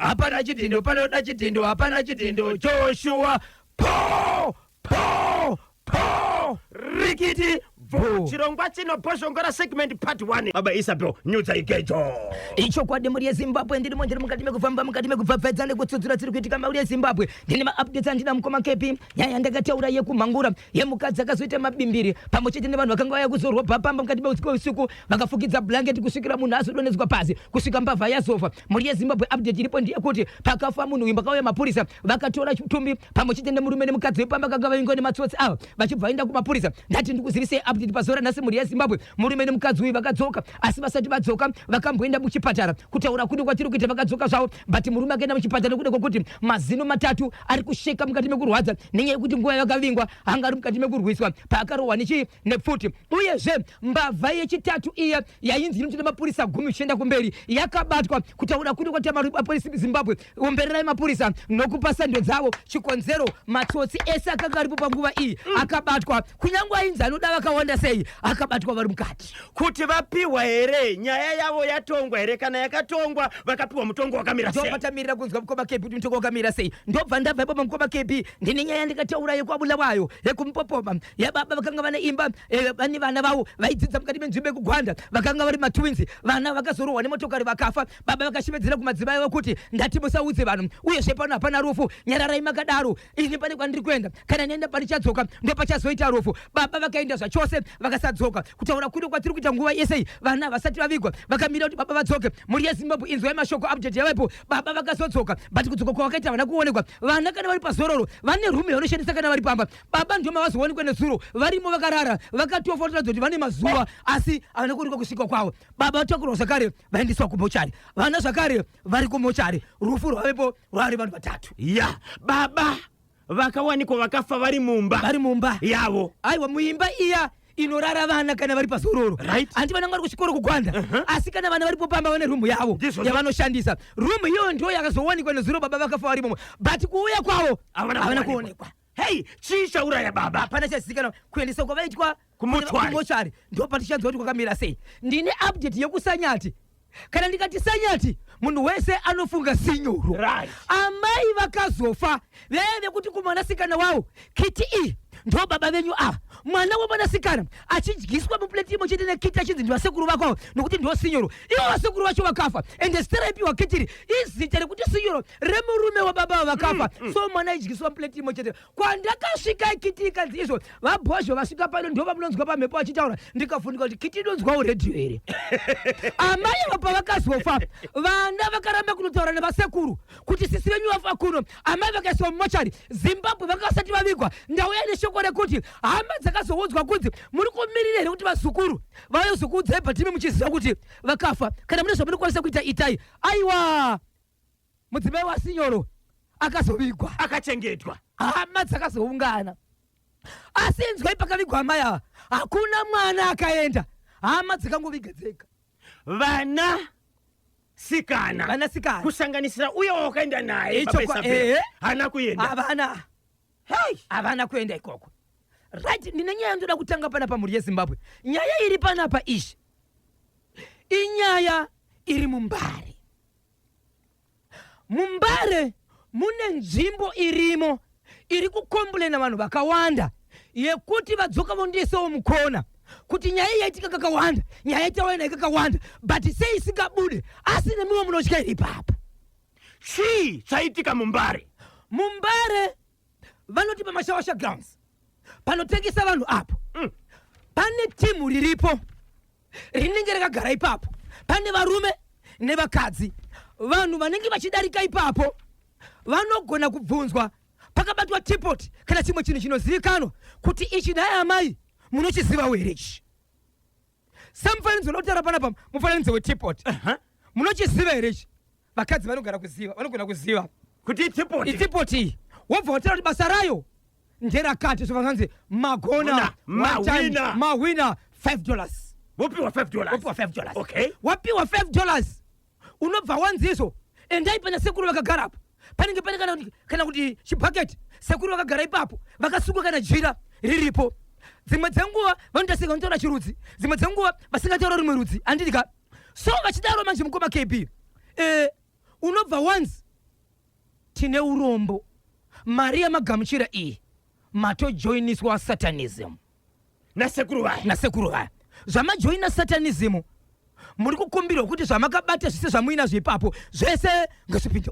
hapana chitindo panoda chitindo hapana chitindo Joshua po rikiti vo chirongwa chino poshongora segment part 1 baba Isabel nyuza igejo icho kwa demuri ya Zimbabwe ndiri monjeri mukati mekufamba mukati mekubvabvedza nekutsudzura tsiri kuitika mauri ya Zimbabwe ndine maupdates andina mukoma kepi nyaya ndakataura yekumhangura yemukadzi akazoita mabimbiri pamwechete nevanhu vakanga vauya kuzorwa papamba mukati meusiku vakafukidza blanket kusvikira munhu azodonhedzwa pasi kusvika mbavha yazofa. Muri ya Zimbabwe update iripo ndeyekuti pakafa munhu imba kauya mapurisa vakatora chitumbi pamwechete nemurume nemukadzi wepamba vakanga vaingwa nematsotsi ava vachibva vaenda kumapurisa. Ndati ndikuzivise update pazora nhasi muri ya Zimbabwe murume nemukadzi uyu vakadzoka asi vasati vadzoka vakamboenda muchipatara kutaura kuti kwatiri kuita vakadzoka zvavo but murume akaenda muchipatara kude kwokuti mazino matatu ari kusheka mukati mekurwadza nenyaya yekuti nguva yakavingwa hanga ari mukati mekurwiswa paakarohwa nechi nepfuti uyezve mbavha yechitatu iya yainzi inotoda mapurisa 10 ichienda kumberi yakabatwa kutaura kuti kwati mapurisa Zimbabwe ombererai mapurisa nokupa sando dzavo chikonzero matsotsi ese akanga aripo panguva iyi akabatwa kunyange ainzi anoda vakawanda sei akabatwa vari mukati kuti vapiwa here nyaya yavo yatongwa here kana yakatongwa vakapiwa mutongo wakamira sei ndopatamirira kunzwa mukoma kepi kuti mutongo wakamira sei ndobva ndabva ipo mukoma kepi ndine nyaya ndikataura yekwabulawayo yekumupopoma yababa vakanga vane imba vane vana vavo vaidzidza mukati menzvimbo yekugwanda vakanga vari matwins vana vakazorohwa nemotokari vakafa baba vakashemedzera kumadzimai avo kuti ndati musaudze vanhu uyezve pano hapana rufu nyararai makadaro ini pane kwandiri kuenda kana nienda panichadzoka ndopachazoita rufu baba vakaenda zvachose vakasadzoka kutaura kuti kwatiri kuita nguva yese vana vasati vavigwa vakamira kuti baba vadzoke. Muri ya Zimbabwe inzwa mashoko update yavapo baba vakazodzoka but kudzoka kwavakaita vana kuonekwa vana kana vari pazororo vane rume vanoshandisa kana vari pamba baba ndio mavazoonekwa nezuro varimo vakarara vakatofotoradza kuti vane mazuva asi havana kuonekwa kusvika kwavo baba vatakurwa zvakare vaendeswa kumochari vana zvakare vari kumochari rufu rwavepo rwari vanhu vatatu ya baba vakawanikwa vakafa vari mumba yavo aiwa muimba iya inorara vana kana vari pazororo handi vana vari kuchikoro kugwanda asi kana vana varipo pamba vane rumu yavo yavanoshandisa rumu iyo ndo yakazowanikwa nezuro baba vakafa varimo but kuuya kwavo havana kuonekwa. Hei, chii chauraya baba? Hapana chazisikana kuendesa kwavaitwa kumochari ndo patichanzwa kuti kwakamira sei. Ndine update yekusanyati kana ndikati sanyati munhu wese anofunga sinyoro amai vakazofa veve kuti kumwanasikana wavo kiti iyi ndo baba venyu ava mwana wemwanasikana achidyiswa mupleti imwe chete nekiti achinzi ndi vasekuru vakwavo nokuti ndo sinyoro ivo vasekuru vacho vakafa ende zita raipiwa kitiri izita rekuti sinyoro remurume wababa avo vakafa so mwana aidyiswa mupleti imwe chete kwandakasvika ikiti ikanzi izvo vabhozho vasvika pano ndo vamunonzwa pamhepo achitaura ndikavhunika kuti kiti inonzwawo redhiyo here amai avo pavakazofa vana vakaramba kunotaura nevasekuru kuti sisi venyu vafa kuno amai vakaiswa mumochari Zimbabwe vakasati vavigwa ndauya neshoko rekuti hama dzakazoudzwa kunzi muri kumirira here kuti vazukuru vayozokuudzai bhatimi muchiziva kuti vakafa kana mune zvamunokwanisa kuita itai aiwa mudzimai wasinyoro akazovigwa akachengetwa hama dzakazoungana asi inzwai pakavigwa amai ava hakuna mwana akaenda hama dzikangoviga dzega vana sikana kusanganisira uyo wakaenda naye hana kuenda havana kuenda ikoko right. Ndine nyaya ndoda kutanga pana pamuri yeZimbabwe nyaya iri panapa ishi inyaya iri mumbare mune nzvimbo irimo iri kukombolena vanhu vakawanda yekuti vadzoka vondiisewo mukona kuti nyaya yaitika kakawanda nyaya itawaina kakawanda but sei isingabude asi nemiwo munotya iri papa chii chaitika mumbare vanoti pamashawasha grounds panotengesa vanhu apo pane timu riripo rinenge rakagara ipapo pane varume nevakadzi vanhu vanenge vachidarika ipapo vanogona kubvunzwa pakabatwa tipoti kana chimwe chinhu chinozivikanwa kuti ichi naye amai munochiziva here ichi samufananidzo unotara panapa mufananidzo wetipoti munochiziva here ichi vakadzi vanogona kuziva kuti itipoti iyi wobva watara kuti basa rayo nderakati zvavanzi magona mawina $5 wopiwa $5 okay wapiwa $5 unobva wanzizo endai pana sekuru vakagarapo panenge pane kana kuti chibhaketi sekuru vakagara ipapo vakasunga kana jira riripo dzimwe dzenguva vanotasika vanotaura chirudzi dzimwe dzenguva vasingataura rumwe rudzi andidika so vachidaro manje mukoma KB unobva once tine urombo mari yamagamuchira iyi matojoiniswa satanism nasekuru vaya zvamajoina satanism muri kukumbirwa kuti zvamakabata zvise zvamuina zvipapo zvese ngazvipinde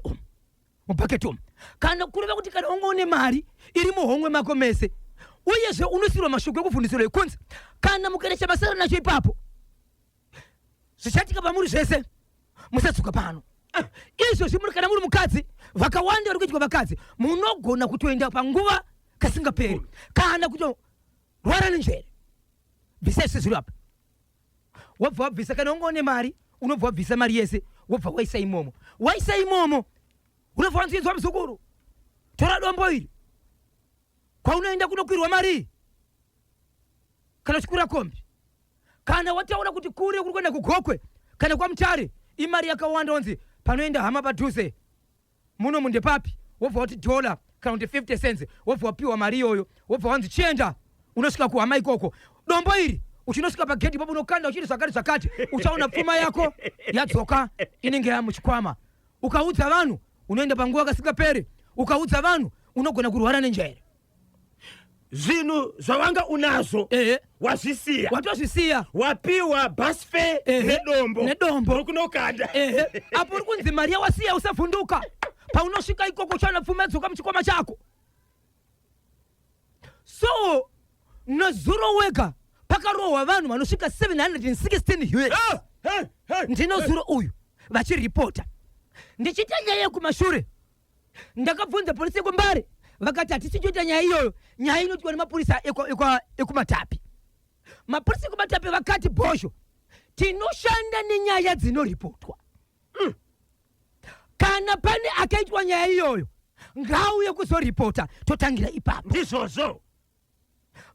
mubhaketi umu kana kureva kuti kana ungaone mari iri muhomwe mako mese uyezve unosirwa mashoko ekufundisiro ekunzi kana mukarecha basara nacho ipapo zvichatika pamuri zvese musadzoka pano. Izvozvi muri kana muri mukadzi vakawanda vari kuitwa vakadzi munogona kutoenda panguva kasingaperi kana kutorwara nenjere. Bvisa izvi zviri apa wabva wabvisa kana ungaone mari unobva wabvisa mari yese wobva waisa imomo unobva wanzvinzwa muzukuru tora dombo iri kwaunoenda kunokwirwa mari kana chikura kombi kana wataura kuti kure kuri kuenda kugokwe kana kwamutare imari yakawanda onzi panoenda hama padhuze muno munde papi wobva wati $, kana kuti 50 cents wobva wapiwa mari iyoyo wobva wanzi chienda unosvika kuhama ikoko dombo iri uchinosvika pagedhi papo unokanda uchiti zvakati uchaona pfuma yako yadzoka inenge yamuchikwama. Ukaudza vanhu unoenda panguva kasingaperi, ukaudza vanhu unogona kurwara nenjere. Zvinhu zvawanga unazo wazvisiya watozvisiya wapiwa bus fare nedombo kunokanda apo uri kunzi mari yawasiya usavhunduka paunosvika ikoko uchaona pfuma yadzoka muchikwama chako. So nazuro wega pakarohwa vanhu vanosvika 716 US ndino zuro uyu vachiripota. Ndichita nyaya yekumashure ndakabvunza polisi yekumbare vakati hatisichoita nyaya iyoyo, nyaya inoitwa nemapurisa ekumatapi. Mapurisa ekumatapi vakati bhosho tinoshanda nenyaya dzinoripotwa. Kana pane akaitwa nyaya iyoyo ngauye kuzoripota totangira ipapo. Ndizvozvo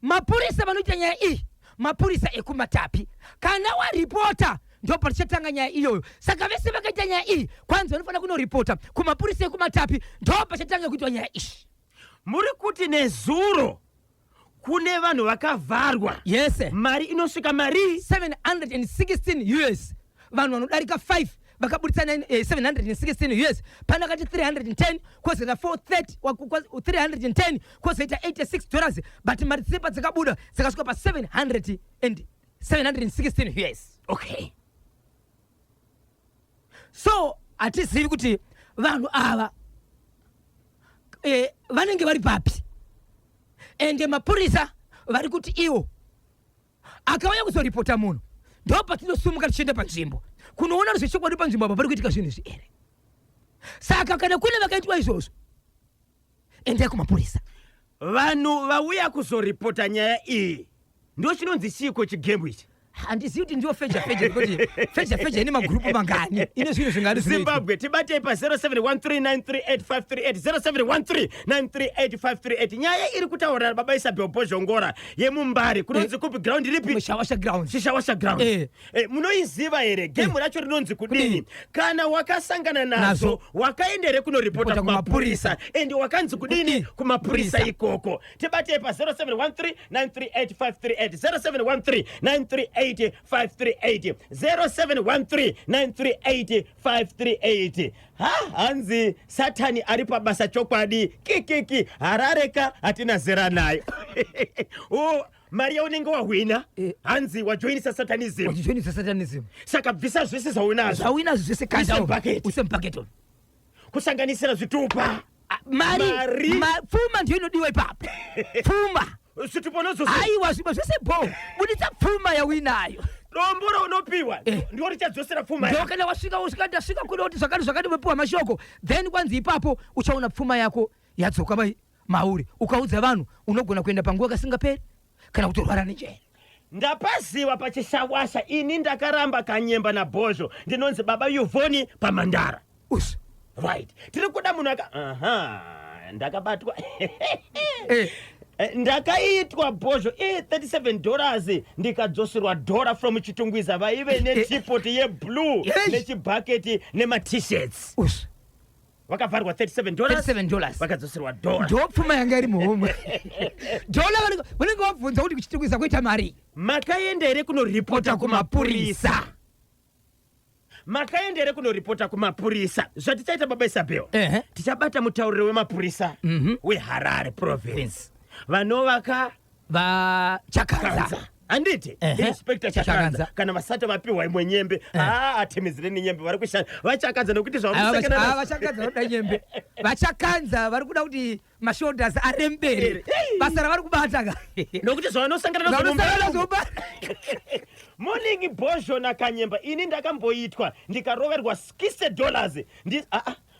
mapurisa vanoita nyaya iyi mapurisa ekumatapi kana waripota ndo pachatanga nyaya iyoyo. Saka vese vakaita nyaya iyi kwanza vanofanira kunoripota kumapurisa ekumatapi ndo pachatanga kuitwa nyaya iyi. Muri kuti nezuro kune vanhu vakavharwa. Yes. Mari inosvika mari 716 US. Vanhu vanodarika 5 vakaburitsa 716 US. Pana kati 310 kozeta 310 kozeta $86 but mari tsipa dzakabuda dzakasvika pa 716 US. Okay. So hatizivi kuti vanhu ava vanenge vari papi ende mapurisa vari kuti iwo akauya kuzoripota munhu ndo patinosumuka tichienda panzvimbo kunoona zvechokwadi panzvimbo apa pari kuitika zvinhu izvi ere. Saka kana kune vakaitwa izvozvo endai kumapurisa. Vanhu vauya kuzoripota nyaya iyi ndo chinonzi chiko chigemu ichi. Handizivi kuti ndiyo feja kuti feja ine magrupu mangani ine zvinhu zvingari Zimbabwe tibatei pa 0713938538 0713938538. Nyaya iri kutaura baba Isabel Bozhongora yemumbare kunonzi kupi ground ripi Shawasha ground. Shawasha ground. Munoiziva here gemu racho rinonzi kudini kana wakasangana nazo wakaendere kunoripota kumapurisa ende wakanzi kudini kumapurisa ikoko. Tibatei pa 0713938538 0713938538 0713938538. Hanzi Satani ari pabasa chokwadi kikiki harareka hatina zera nayo. Maria unenge wahwina hanzi wajoinisa satanism. Saka bvisa zvese zvaunazo zvese usembaketi kusanganisira zvitupa mari pfuma ndiyo inodiwa ipapo. Pfuma aiwa zvimwe zvese bo buditsa pfuma yauinayo. Dombo raunopiwa ndiwo richadzosera pfuma yako. Kana wasvika ndasvika kuda kuti zvakati umepiwa mashoko then kwanzi ipapo uchaona pfuma yako yadzoka mauri. Ukaudza vanhu unogona kuenda panguva kasingaperi kana kutorwara nenjere. Ndapaziva pachishawasha ini ndakaramba kanyemba nabhozho ndinonzi baba Yuvoni pamandara. Right. Tiri kuda munhu ndakabatwa ndakaitwa bhozho $37 ndikadzoserwa $1 from chitungwiza vaive nechipoti yeblue nechibhaketi nema-t-shirts. Vakavharwa $37 vakadzoserwa $1. Ndo pfuma yanga iri muhomwe. $1 vanenge vabvunza kuti kuchitungwiza kuita mari. Makaenda here kunoripota kumapurisa. makaendere kunoripota kumapurisa zvatichaita baba Isabel. Tichabata mutauriri wemapurisa weHarare province vanovaka Chakaza. Anditi Inspector Chakaza kana vasata vapiwa imwe nyembe atemizireni nyembe vari kushanda vachakadza nokuti vachakadza noda nyembe vachakanza vari kuda kuti mashoulders arembere basa ravari kubata nokuti zvavanosangana nazo morning bosho nakanyemba ini ndakamboitwa ndikaroverwa $60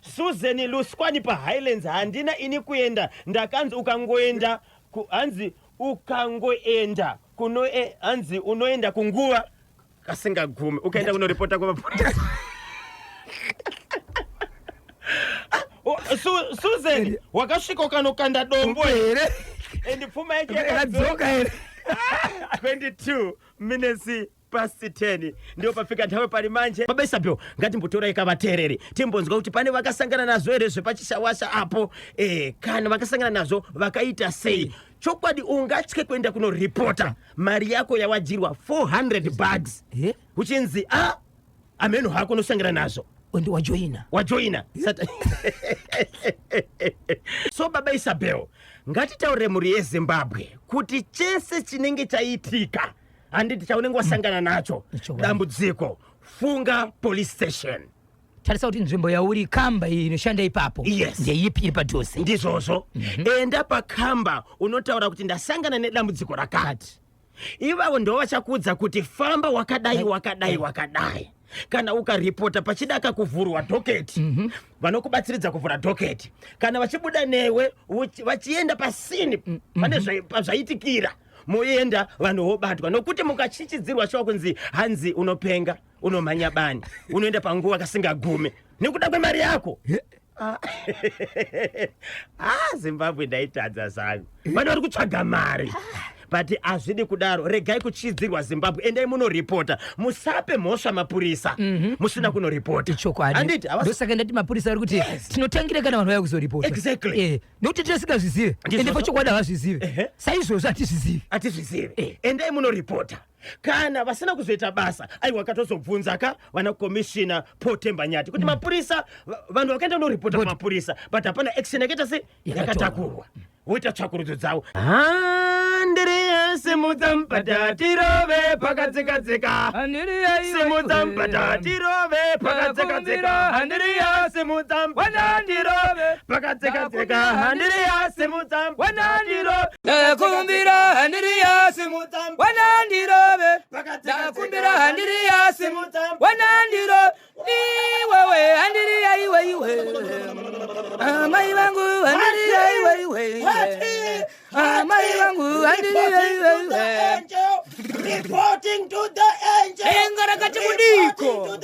Susan Luskwani paHighlands handina ini kuenda ndakanzi ukangoenda hanzi ukangoenda kuno hanzi unoenda kunguva kasingagumi ukaenda kunoripota kwamapurisa. Susan wakasvika ukanokanda dombo here and pfuma yake yakadzoka here 22 minutes past 10 ndio pafika nthawe pali manje. Baba Isabel ngatimbotora ikavateereri timbonzwa kuti pane vakasangana nazo here zvepachishawasha apo kana vakasangana nazo vakaita sei. Chokwadi ungatye kuenda kunoripota mari yako yawajirwa $400 uchinzi ameno hako nosangana nazo ndi wajoina so baba Isabel ngatitaure muri yeZimbabwe kuti chese chinenge chaitika handiti chaunenge wasangana nacho dambudziko funga police station. Tarisa kuti nzvimbo yauri kamba inoshanda ipapo ndeipi iri padhuze ndizvozvo. Enda pakamba unotaura kuti ndasangana nedambudziko rakati. Ivavo ndo vachakudza kuti famba wakadai kana ukaripota pachidaka kuvhurwa dhoketi vanokubatsiridza kuvhura dhoketi kana vachibuda newe vachienda pasini pane zvaitikira moenda vanhu vobatwa nokuti mukachichidzirwa shoko kunzi hanzi unopenga unomhanya bani unoenda panguva kasingagume nekuda kwemari yako. Zimbabwe ndaitadza zvangu vana vari kutsvaga mari but hazvidi kudaro. Regai kuchidzirwa Zimbabwe, endai munoripota, musape mhosva mapurisa musina kunoripota. Chokwadi ndosaka ndati mapurisa ari kuti tinotangira kana vanhu vaya kuzoripota. Exactly. Nokuti tisingazvizive ende pachokwadi havazvizive saizvozvo hatizvizive. Endai munoripota kana vasina kuzoita basa aiwa katozobvunza ka vana komishina Potemba Nyati kuti mapurisa vanhu vakaenda kunoripota kumapurisa but hapana action yakaita se yakatakurwa woita tsvakurudzo dzavo. Simudzampata tirove pakadzika simudzampata tirove pakadzika handiriya simudzampata tirove pakadzika handiriya simudzampata tirove ndakumbira handiriya simudzampata ndirove ndakumbira handiriya simudzampata ndirove iwewe handiriya iwe amai vangu handiriya iwe amai vangu handiriya iwe reporting to the angel engara kati kudiko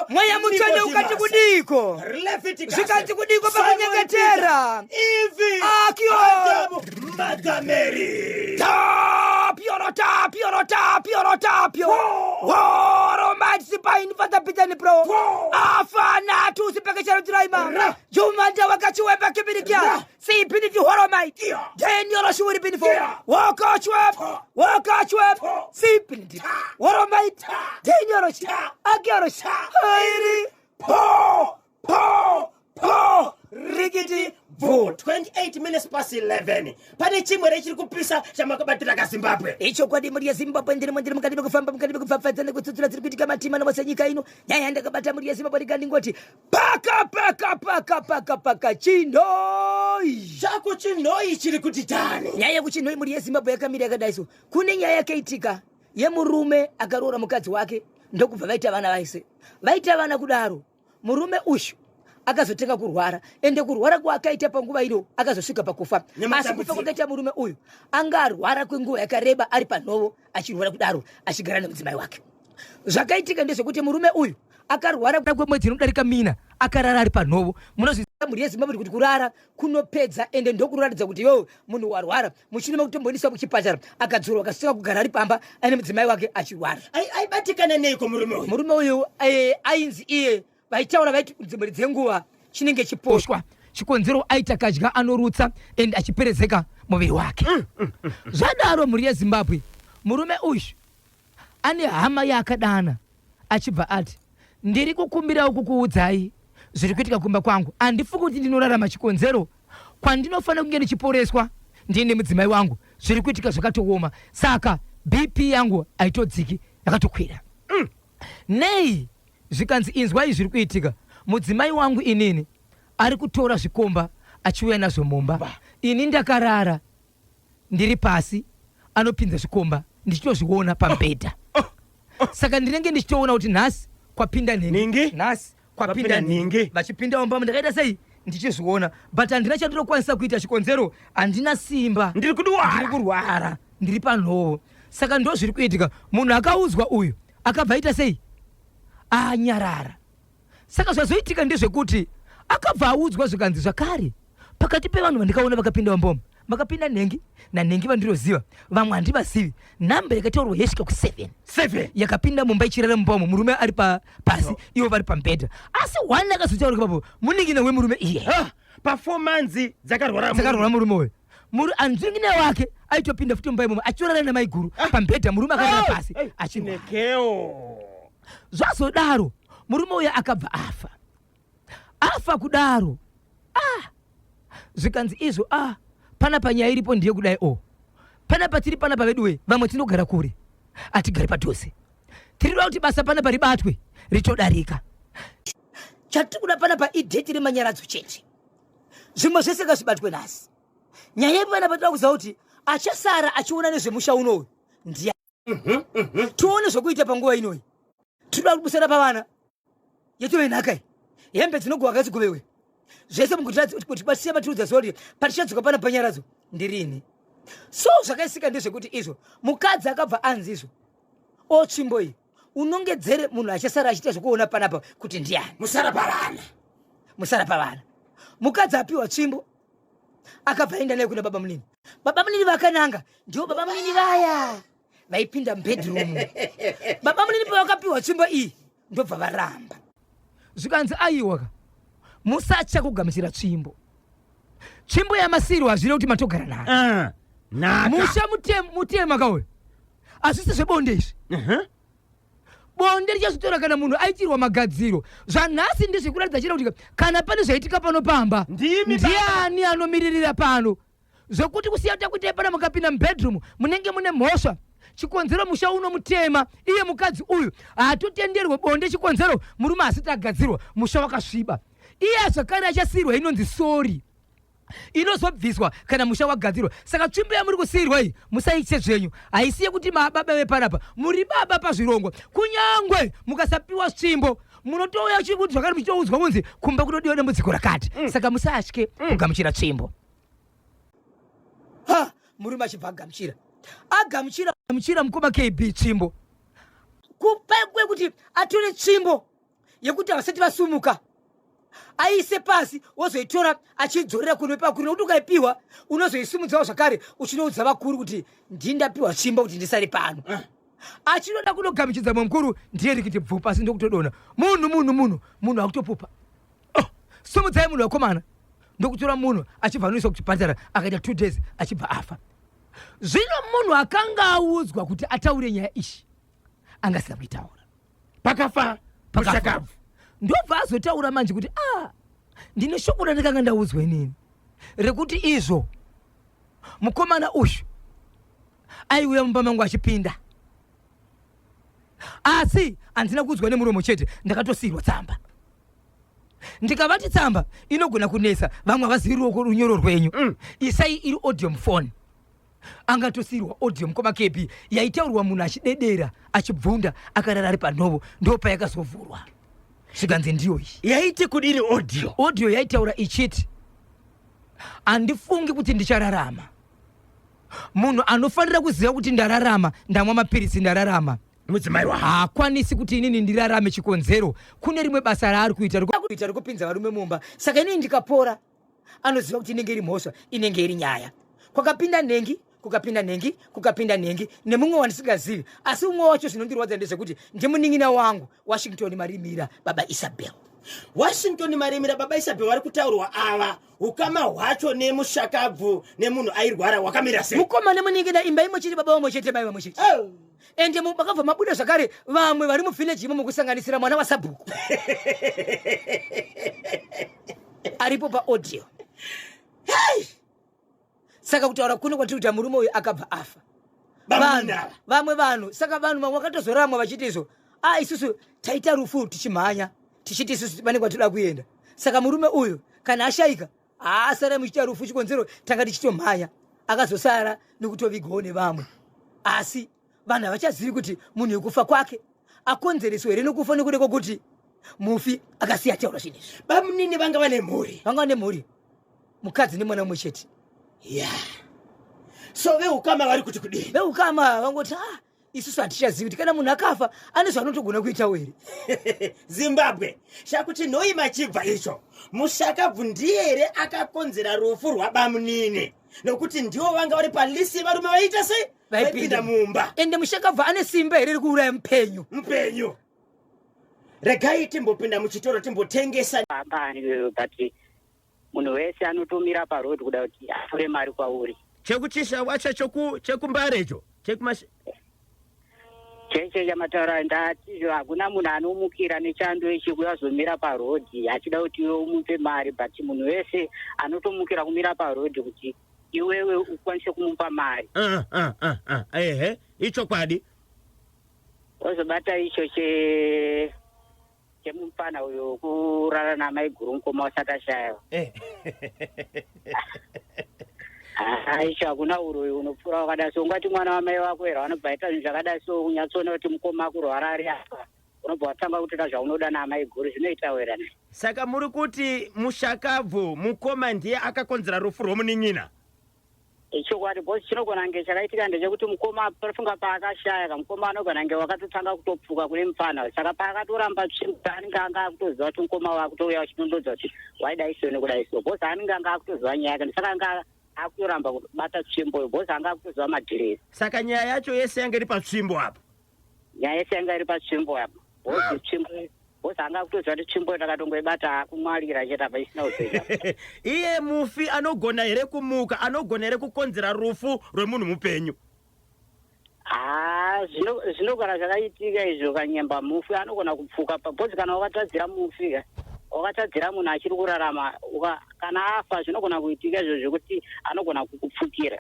mweya mutsvene ukati kudiko zvikati kudiko pakanyengetera ivi akio Madameri tapio Almighty sipaini fata pitani pro afana tu sipekesharo tiraima jumanda wakati wepa kibirikia si piniti Almighty Daniel shuri pinifo waka chwep si piniti Almighty Daniel akiaro hairi po rigidi vote 28 minutes past 11 pane chimwe chiri kupisa chamakabatira kaZimbabwe. Icho kwadi muri yeZimbabwe ndiri mukati mekufamba nekutsutsura dziri kuitika matima nomusenyika ino nyaya ndakabata muri yeZimbabwe ndingoti paka chinhoi chako chinhoi chiri kuti tani. Nyaya yekuchinhoi muri yeZimbabwe yakamira yakadaiso. Kune nyaya yakaitika yemurume akaroora mukadzi wake ndokubva vaita vana kudaro murume ushu akazotenga kurwara ende kurwara kwaakaita panguva ino akazosvika pakufa. Asi kufa kwakaita murume uyu anga arwara kwenguva yakareba ari panhovo achirwara kudaro achigara nemudzimai wake. Zvakaitika ndezvekuti murume uyu akarwara kwemwedzi inodarika mina akarara ari panhovo. Munozviziva muri yeZimbabwe kuti kurara kunopedza ende ndokuratidza kuti munhu warwara muchini mekutomboendeswa kuchipatara akadzorwa akasvika kugara ari pamba ane mudzimai wake achirwara. Aibatikana neiko murume uyu ainzi iye vaitaura vaiti dzimwe dzenguva chinenge chiposhwa chikonzero aita kadya anorutsa ende achiperezeka muviri wake. Zvadaro muri yeZimbabwe murume uyu ane hama yaakadana achibva ati ndiri kukumbira kukuudzai zviri kuitika kumba kwangu. Andifunga kuti ndinorarama chikonzero kwandinofanira kunge ndichiporeswa ndine mudzimai wangu. Zviri kuitika zvakatooma, saka BP yangu aitodziki, yakatokwira. Nei zvikanzi inzwai zviri kuitika, mudzimai wangu inini ari kutora zvikomba achiuya nazvo mumba. Ini ndakarara ndiri pasi, anopinza zvikomba ndichitozviona pambedha. Saka ndinenge ndichitoona kuti nhasi kwapinda ningi, nhasi kwapinda ningi, vachipinda mumba ndakaita sei ndichizviona, but handina chandinokwanisa kuita. Chikonzero handina simba, ndiri kurwara, ndiri panhoo. Saka ndo zviri kuitika. Munhu akaudzwa uyu akabva aita sei, anyarara. Saka zvazoitika ndezvekuti akabva audzwa zvikanzi zvakare pakati pevanhu vandikaona vakapinda mumba, makapinda nhengi nanhengi vandiroziva, vamwe handivazivi. Namba yakataurwa yasvika ku7 yakapinda mumba ichirara mumba umo, murume ari pasi ivo vari pambedha. Asi one akazotaura ipapo muningine wemurume iye performance dzakarwara murume uyu. Anzvingine wake aitopinda futi mumba imomo achiorana namai guru pambedha, murume akarara pasi achinekeo. Zvazodaro murume uyu akabva afa kudaro. Zvikanzi izvo panapa nyaya iripo ndiye kudai. Panapa tiri panapa veduwe, vamwe tinogara kure, hatigari padhuze. Tiriroda kuti basa panapa ribatwe ritodarika. Chatikuda panapa idheti remanyaradzo chete, zvimwe zvese ngazvibatwe nhasi. Nyaya yedu panapa toda kuziva kuti achasara achiona nezvemusha unoyu ndiye. Tione zvokuita panguva inoyi. Tinoda kubusana pavana yetove nhaka iyi, hembe dzinogwa kadziguvewe zvese kuti basiya matiudza zoti patichadzoka pana panyaradzo ndirini. So zvakaisika ndezvekuti izvo mukadzi akabva anzi izvo otsvimbo iyi unongedzere munhu achasara achiita zvokuona panapa kuti ndiani. Musara pavana. Mukadzi apiwa tsvimbo akabva aenda naye kuna baba munini. Baba munini vakananga ndiwo baba munini vaya vaipinda mubedroom. Baba munini pavakapiwa tsvimbo iyi ndobva varamba. Zvikanzi aiwaka musacha kugamuchira tsvimbo. Tsvimbo yamasiro hazvire kuti matogara nayo. Musha mutema kauyo. Asisi zvebonde izvi. Bonde richazotora kana munhu aitirwa magadziro. Zvanhasi ndezvekuratidza chira kuti kana pane zvaitika pano pamba, ndiani anomiririra pano. Zvokuti kusiya takuitai pana mukapinda mubedroom munenge mune mhosva. Chikonzero musha uno mutema, iye mukadzi uyu hatotenderwe bonde. Chikonzero murume asati agadzirwa, musha wakasviba. Iye zvakare achasiyirwa inonzi sori, inozobviswa kana musha wagadzirwa. Saka tsvimbo yamuri kusiyirwa iyi musaiche zvenyu, haisiye kuti mababa vepanapa muri baba pazvirongwa. Kunyangwe mukasapiwa tsvimbo munotouya chikuti zvakare muchitoudzwa munzi kumba kutodiwa dambudziko rakati. Saka musatye kugamuchira tsvimbo. Murume achibva agamuchira mukoma KB tsvimbo, kupekwe kuti atore tsvimbo yekuti vasati vasumuka aise pasi wozoitora achidzorera kuno pakuru, nokuti ukaipiwa unozoisumudzawo zvakare uchinoudza vakuru kuti ndindapiwa tsvimbo kuti ndisare pano. Achinoda kunogamuchidza mukuru ndiye rikiti bvu pasi ndokutodona. Munhu akutopupa. Sumudzai munhu wakomana ndokutora munhu achibva anoiswa kuchipatara akaita 2 days achibva afa. Zvino munhu akanga audzwa kuti ataure nyaya ishi angasina kuitaura, pakafa ndobva azotaura manje kuti ndine shoko randakanga ndaudzwa inini rekuti izvo mukomana uyu aiuya mumba mangu achipinda, asi handina kuudzwa nemuromo chete, ndakatosiyirwa tsamba. Ndikavati tsamba inogona kunesa, vamwe havazivi runyoro rwenyu. Isai iri audio mufoni. Angatosiyirwa audio mukoma KB yaitaurwa munhu achidedera achibvunda akarara ari panhovo, ndo payakazovhurwa. Zvikanzi ndiyo iyi yaiti kudini audio yaitaura ichiti handifungi kuti ndichararama. Munhu anofanira kuziva kuti ndararama, ndamwa mapirisi ndararama, mudzimai wako haakwanisi kuti inini ndirarame. Chikonzero kune rimwe basa raari kuita rekupinza varume mumba. Saka inini ndikapora anoziva kuti inenge iri mhosva, inenge iri nyaya. Kwakapinda nhengi kukapinda nhengi nemumwe wandisingazivi, asi umwe wacho zvinondirwadza ndezvekuti ndimunin'ina wangu Washington Marimira, baba Isabel. Washington maremera baba Isabe vari kutaurwa ava ukama hwacho nemushakabvu nemunhu airwara wakamira sei? Mukoma nemuningida imba imwe chete baba vamwe chete bai vamwe chete. Ende mubakabva mabuda zvakare vamwe vari muvillage imo mukusanganisira mwana waSabhuku. Aripo pa audio. Hey! Saka kutaura kuno kwatiri kuti murume uyu akabva afa. Vamwe vanhu saka vanhu vamwe vakatozoramwa vachiti izvo isusu taita rufu tichimhanya tichiti isusu pane kwatinoda kuenda. Saka murume uyu kana ashaika asara muchita rufu chikonzero tanga tichitomhanya akazosara nekutovigawo nevamwe. Asi vanhu havachazivi kuti munhu yekufa kwake akonzereswa here nokufa nekuda kwokuti mufi akasiya taura zvinhu izvi. Bamunini vanga vane mhuri. Vanga vane mhuri. Mukadzi nemwana mumwe chete. So veukama vari kuti kudini? Veukama vangoti isusu hatichazivi kuti kana munhu akafa ane zvaanotogona kuitawo here. Zimbabwe shakuti nhoi machibva icho mushakabvu ndiye here akakonzera rufu rwabamunini nokuti ndiwo vanga vari palisi varume vaita sei vaipinda mumba. Ende mushakabvu ane simba here rekuuraya mupenyu. Regai timbopinda muchitoro timbotengesa but munhu wese anotomira parodi kuda kuti atore mari kwauri. Chekuchisha wacho chekumbarecho cheche chamataura ndatizvo hakuna munhu anomukira nechando ichi azomira parodhi achida kuti iwe umupe mari but munhu wese anotomukira kumira parodhi kuti iwewe ukwanise kumupa mari. Ehe icho kwadi ozobata icho chemupana uyo kurara namai guru mukoma usakashayiwa. Icho hakuna uroyi unopfuura wakadai so. Ungati mwana wamai wako here vanobva aita zvinhu zvakadai so unyatsoona kuti mukoma akurwara ari afa unobva watanga kutoita zvaunoda naamai guru zvinoita wera nai. Saka muri kuti mushakabvu mukoma ndiye akakonzera rufu rwomunin'ina? Chokwadi bhosi chinogona nge chakaitika ndechekuti mukoma parifunga paakashayaka mukoma anogona nge wakatotanga kutopfuka kune mupana saka paakatoramba anenge anga akutoziva kuti mukoma wakutouya wachinondodza kuti waidai so nekudai so bhosi anenge anga akutoziva nyaya yake saka anga akutoramba kubata tsvimboyo bhosi anga akutoziva madhiresi. Saka nyaya yacho yese yanga iri patsvimbo apo? Nyaya yese yanga iri patsvimbo apo bhosi tsvimbo bhosi anga akutoziva kuti tsvimbo takatongoibata kumwarira chete apa isina uzoita. Iye mufi anogona here kumuka anogona here kukonzera rufu rwemunhu mupenyu? Zvinogona zvakaitika izvo kanyemba mufi anogona kupfuka bhosi kana wakatadzira mufi wakatadzira munhu achiri kurarama kana afa zvinogona kuitika izvo zvekuti anogona kukupfukira.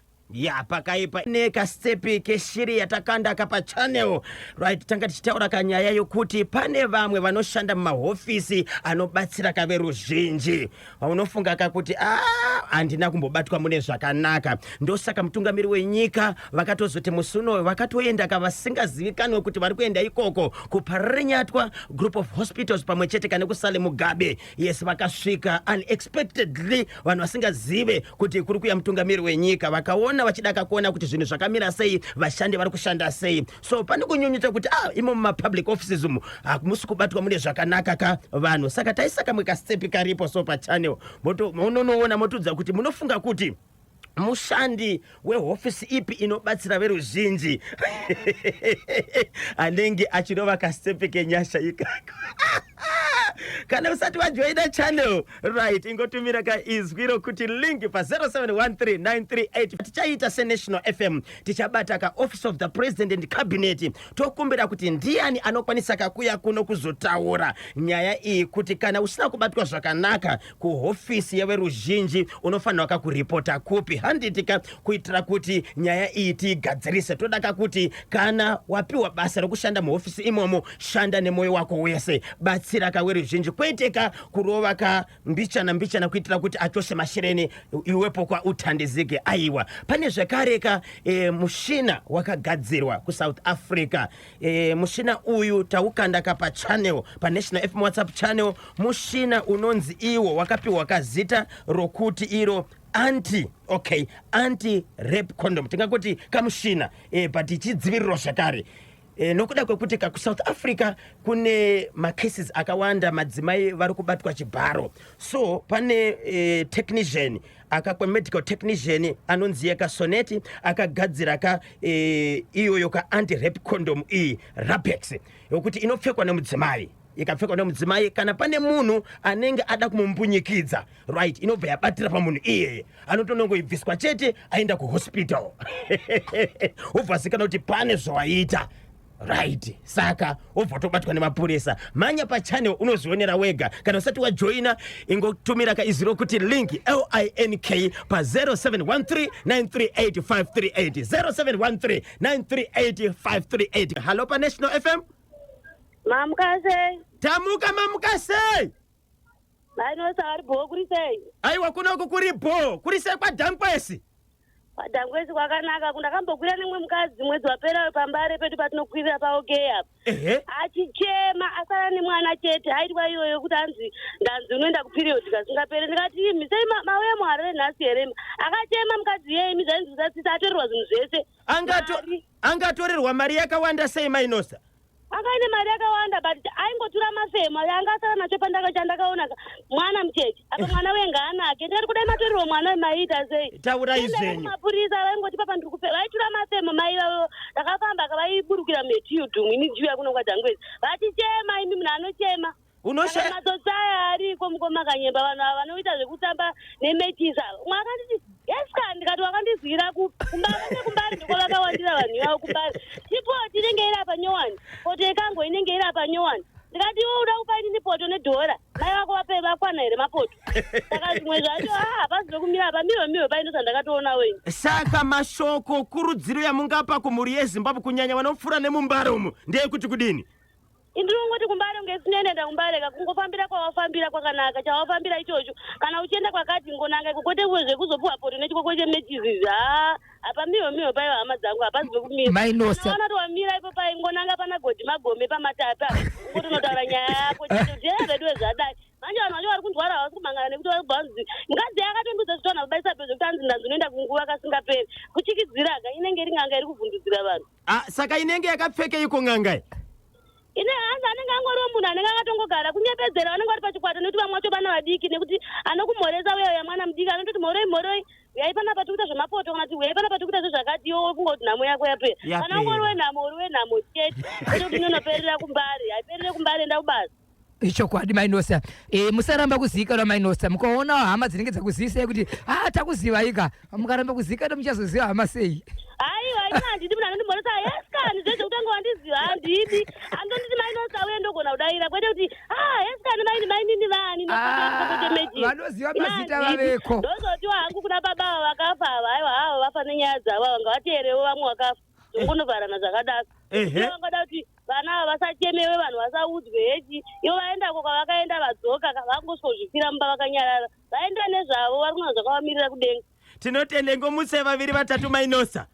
Pakaipa nekastepi keshiri yatakanda kapa channel right tanga tichitaura kanyaya yokuti pane vamwe vanoshanda mumahofisi anobatsira kaveruzhinji unofunga kakuti handina kumbobatwa mune zvakanaka. Ndosaka mutungamiri wenyika vakatozoti musuno vakatoenda kavasingazivikanwe kuti vari kuenda ikoko kuparinyatwa group of hospitals pamwe chete kane kusale Mugabe. Yes, vakasvika unexpectedly vanhu vasingazive kuti kuri kuya mutungamiri wenyika vakaona vachida kuona kuti zvinhu zvakamira sei vashandi vari kushanda sei. So pane kunyunyuta kuti imo mumapublic offices umu hamusi kubatwa mune zvakanaka ka vanhu. Saka taisa kamwe kastepi karipo so pachannel munonoona motudza kuti munofunga kuti mushandi wehofisi ipi inobatsira veruzhinji anenge achirova kastepi kenyasha ikako. Kana usati wajoina channel right ingotumira kaizwi rokuti link pa 07139388 tichaita seNational FM tichabata ka Office of the President and Cabinet tokumbira kuti ndiani anokwanisa kakuya kuno kuzotaura nyaya iyi kuti kana usina kubatwa zvakanaka kuhofisi yeveruzhinji unofanira kakuripota kupi handitika kuitira kuti nyaya iyi tigadzirise. Todaka kuti kana wapiwa basa rokushanda muhofisi imomo shanda nemoyo wako wese batsira kaveruzhinji kweteka kurova ka mbichana kuitira kuti achose mashireni iwepo kwa uthandizike. Aiwa pane zvakareka mushina wakagadzirwa kuSouth Africa. Mushina uyu taukanda kapa channel pa National FM WhatsApp channel. Mushina unonzi iwo wakapiwa kazita rokuti iro anti rape condom tingakuti kamushina but ichidziviriro zvakare. Nokuda kwekuti kuSouth Africa kune macases akawanda madzimai vari kubatwa chibharo. So pane technician medical technician anonzi yeka Soneti akagadzira ka iyoyo ka anti rape condom Rapex yokuti inopfekwa nemudzimai ikapfekwa nemudzimai kana pane munhu anenge ada kumumbunyikidza, right, inobva yabatira pamunhu iyeye, anotonongoibviswa chete aenda kuhospital. Ubvasikana kuti pane zvawaita, right, saka ubva tobatwa nemapurisa. Manya pachannel unozvionera wega. Kana usati wajoina, ingotumira kaiziro kuti link LINK pa 0713938538 0713938538. Hello pa National FM. Mamukase. Tamuka mamukase. Mainosa ari bho kurisei. Aiwa kuno kuripo. Kurisei kwa Dankwesi. Padangwezi kwakanaka kundakambokwira nemwe mukadzi mwedzi wapera pambare pedu patinokwirira paokeya apa. Achichema asara nemwana chete haitwa iyoyo kuti ndanzi unoenda kuperiod kasingapere. Ndikati misei mauya muharare nhasi here. Akachema mukadzi yemi zvainzi kusatsisa atorerwa zvinhu zvese. Angatorerwa mari yakawanda sei Mainosa? Akaine mari yakawanda but aingotura mafemo yanga asara nacho chandakaona mwana mucheche apa mwana wenga anake ndiri kudai matorerwa mwana maita sei taura izvenyu mapurisa vaingoti papa ndiri kupera vaitura mafemo mai vavo ndakafamba akavaiburukira metiyo dhumwe inijuya kuno kwaDhangwezi vachichema imi munhu anochema matosaya ariko mukoma akanyemba vanhu ava vanoita zvekutamba nemechisa umwe akanditi yeska ndikati wakandizwira kumbari ndiko vakawandira vanhu ivavo kumbari chipoti inenge iri apa nyowani poto yekango inenge iri apa nyowani ndikati iwe uda kupa inini poto nedhora mai vako vakwana here mapoto saka zvimwe zvacho hapasi zokumira apa miro painosa ndakatoona wenyu. Saka mashoko kurudziro yamungapa kumhuri yeZimbabwe kunyanya vanopfuura nemumbare umu ndeyekuti kudini? Indinongoti kumbare ngesinenenda kumbare kakungofambira kwawafambira kwakanaka chawafambira ichocho kana uchienda kwakati ngonanga kokote zvekuzopuwa poto nechikoko chemechizizi apa miho paiva hama dzangu hapasi pekumira Mainosa kuti wamira ipo pai ngonanga pana godhi magome pamatapa ungoti unotaura nyaya yako chitodzera vedu vezvadai manje vanhu vacho vari kundwara havasi kumangana nekuti vakubvanzi mukadzi yakatondudza zvitwana kubaisa pedyo kuti anzi ndanzi unoenda kunguva kasingaperi kuchikidziraga inenge iri ng'anga iri kuvhundudzira vanhu. Saka inenge yakapfekeiko ng'angai? Ine hanzi anenge angoriwo munhu anenge akatongogara kunyepedzera vanenge vari pachikwata nekuti vamwe vacho vana vadiki nekuti anokumhoresa uya uya mwana mudiki anototi mhoroi uyai panapa tikuita zvemapoto kana kuti uyai panapa tikuita zvezvakati iwo funga kuti nhamo yako yapera kana ungori wenhamo uri wenhamo chete ete kuti inonoperera kumbari haiperere kumbari enda kubasa. Ichokwadi Mainosa. Musaramba kuzivikanwa Mainosa. Mukaona hama dzinenge dzakuzivisa kuti takuziva ika. Mukaramba kuzivika muchazoziva hama sei. Aiwa ina handidi munhu anondimhoresa yeskani zvese kutanga wandiziva handidi andonditi Mainosa uye ndogona kudaira kwete kuti yeskani mainini vani vanoziva mazita vaveko ndozotiwa hangu kuna baba ava vakafa ava aiwa havo vafa nenyaya dzavo vanga vateerewo vamwe vakafa zongonovharana zvakadaro vangada kuti vana ava vasachemewe vanhu vasaudzwe hechi ivo vaendako kwavakaenda vadzoka vangosozvifira mumba vakanyarara vaenda nezvavo vari kuna zvakavamirira kudenga. Tinotende ngomutse vaviri vatatu Mainosa.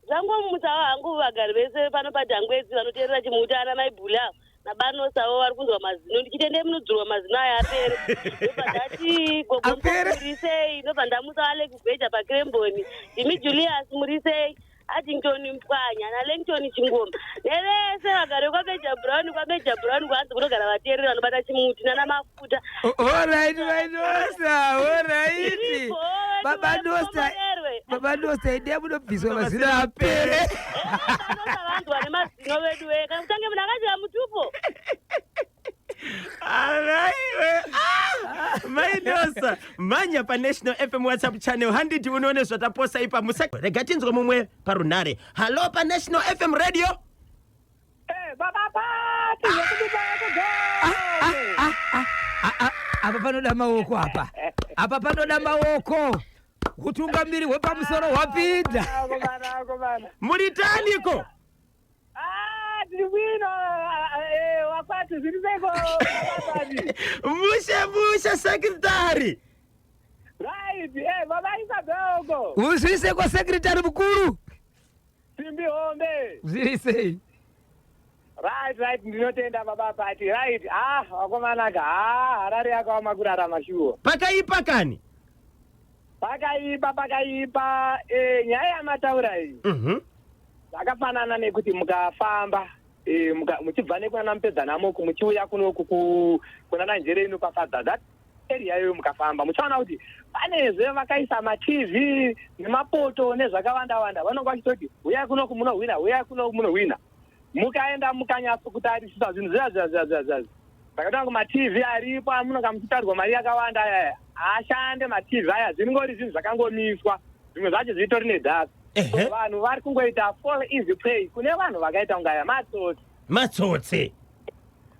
Zvangomutsawo hangu vagari vese pano paDhangwezi vanoteerera chimuti ana maibhula nabanosawo vari kunzwa mazino ndichitende munodzurwa mazino aya apere ndobva ndati gogomurisei ndobva ndamutsa Alex Beja paKremboni Jimmy Julius murisei Addington Mpwanya naLengton Chingoma nevese vagari kwaBeja Brown kwanzi kunogara vateereri vanobata chimuti nana mafuta. Alright Mainosa, alright. Baba Nosa ide munobviswa mazino apere. Vanosa vantu vane mazino vedu kana kutange munhu akachira mutupo. Mainosa manya pa National FM WhatsApp channel handiti unoone zvataposa ipa rega tinzwe mumwe parunare. Hello pa National FM radio. Baba pati apa panoda maoko apa panoda maoko utungamiri hwepamusoro hwapinda muritaniko ndibwino wakwati zviriseko mushe sekretari right baba isabelko uzviseko sekretari mukuru Simbi Hombe zvirisei right ndinotenda baba pati right wakomanaka harare yakaoma kurarama shuwo pakaipa kani pakaipa nyaya yamataura iyi zvakafanana nekuti mukafamba muchibva nekuna mupedzanamoko muchiuya kunoku kuna Nigeria ino pafadza that area iyoyo mukafamba muchaona kuti panezve vakaisa matv nemapoto nezvakawanda vanonga vachitoti uyai kunoku munohwina uyai kunoku munohwina mukaenda mukanyatso kutarisisa zvinhu zvazi Takatanga ma-TV aripo amunonga muchitarirwa mari yakawanda aya ashande ma-TV aya zvinongori zvinhu zvakangomiswa zvimwe zvacho zvitori nedhaka. Vanhu vari kungoita fall easy pay kune vanhu vakaita kunga aya matsotsi.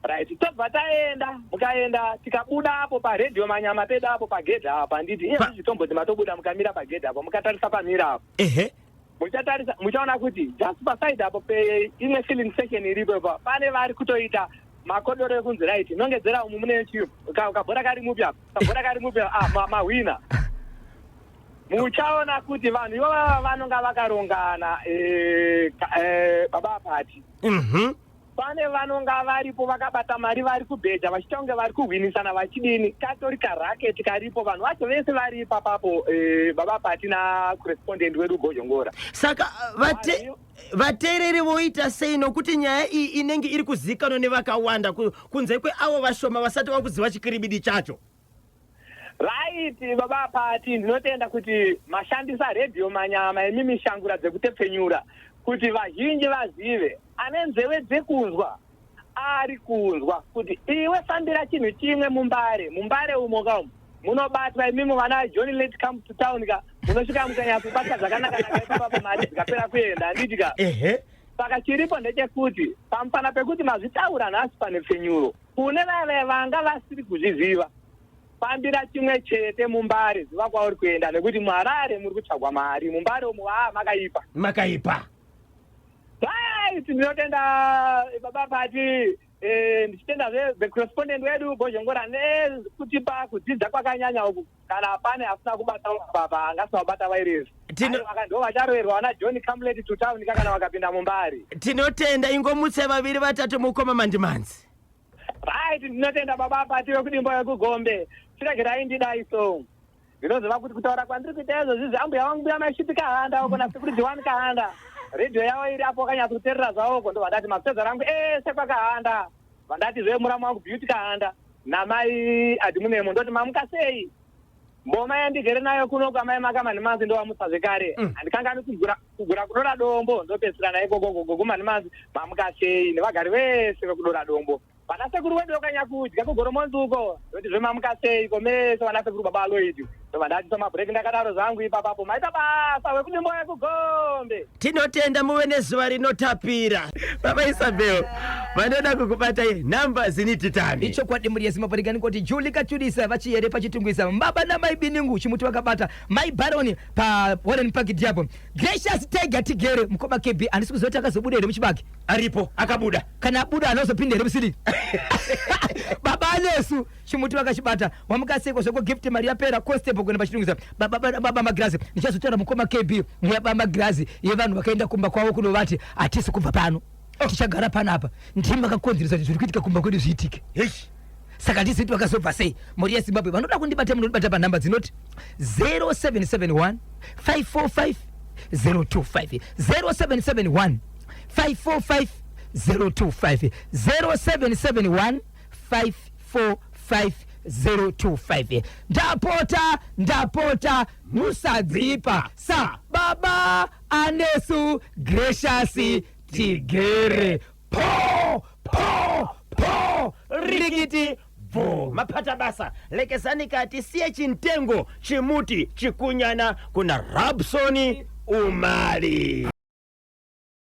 Right, tobva taenda mukaenda tikabuda apo paredhiyo Manyama pedu apo pagedhi apa handiti iye zvitombozi matobuda mukamira pagedhi apo mukatarisa pamira apo. Muchatarisa muchaona kuti just pasaidi apo peimwe filling station iripo pa pane vari kutoita makodoro ekunzi right nongedzera umu mune chiyungu ukabhora kari mupi apo ukabhora kari mupi mahwina. Muchaona kuti vanhu ivava vanonga vakarongana baba apati. Pane vanonga varipo vakabata mari vari kubhedha vachiita kunge vari kuhwinisana vachidini katori karaketi karipo vanhu vacho vese vari ipapapo baba pati nacorrespondent wedu Bhojongora. Saka vateereri voita sei nokuti nyaya iyi inenge iri kuzikanwa nevakawanda kunze kweavo vashoma vasati vakuziva chikiribidi chacho. Right, baba pati ndinotenda kuti mashandisa redhiyo Manyama emimishangura dzekutepfenyura kuti vazhinji vazive ane nzeve dzekunzwa ari kunzwa kuti iwe fambira chinhu chimwe mumbare umo kaumu munobatwa imimo vana John Let Come to Town ka munosvika mukanya kubata zvakanaka ipapo mari dzikapera kuenda handitika. Saka chiripo ndechekuti pamupana pekuti mazvitaura nhasi pane pfenyuro kune vave vanga vasiri kuzviziva fambira chimwe chete mumbare ziva kwauri kuenda nekuti muHarare muri kutsvagwa mari mumbare umo makaipa. Right, ndinotenda baba pati ndichitenda the correspondent wedu Bhojongora nekutipa kudzidza kwakanyanya uku kana pane asina kubata baba angasina kubata vairezi ndo vacharoverwa vana John Camlet to Town kana vakapinda mumbari. Tinotenda ingomutse vaviri vatatu mukoma mandimanzi. Right, ndinotenda baba pati wekudimbo yekugombe chiregerai ndidai so ndinoziva kuti kutaura kwandiri kuita izvo zvizi ambuya vangu buya maishipi kahanda uko nasekuridzi wani kahanda redhiyo yavo iri apo wakanyatsa kuteerera zvavoko ndo vandati mapfeza rangu ese kwakahanda vandati zve muramu wangu Beauty kahanda namai Admunemo ndoti mamuka sei mboma yandigere nayo kuno kwamai Makamanimanzi ndo wamutsa zvekare handikangani kugura kudora dombo ndopedzisira naye ikoko Kumanimanzi mamuka sei nevagari vese vekudora dombo vana sekuru wedu wakanyakudya kugoromonzuko ndoti zvemamuka sei komese vana sekuru baba Aloidi vandati somabhureki ndakadaro zangu ipapapo maita basa wekudimbo yekugombe. Tinotenda muve nezuva rinotapira. Baba Isabel vanoda kukubata nhamba zinititani icho kwadi muri yezimaparikani kuti Julika Chudisa vachiyere pachitungwisa mbaba namai Biningu chimuti vakabata mai Baroni pa Warren Park diapo Gracious Tiger Tigere mukoma KB andisi kuzoti akazobuda ere muchibaki aripo akabuda kana abuda anozopinda ere musiri baba Anesu chimuti vakachibata wamukaseko zveko gift mari yapera constable kwenda pachitungwisa baba Magrazi ndichazotara mukoma KB muyaba Magrazi yevanhu vakaenda kumba kwavo kuno vati atisi kubva pano tichagara panapa ndimi makakonzeresa kuti zviri kuitika kumba kwedu zviitike. Saka ndisiti vakazobva sei muri yeZimbabwe vanoda kundibata munondibata panhamba dzinoti 0771 545 025 0771 545 025 0771 545 025 ndapota musadzipa sa baba Anesu Gracious Tigere po rikiti vo mapata basa lekezani kati siye chintengo chimuti chikunyana kuna Rabsoni Umali.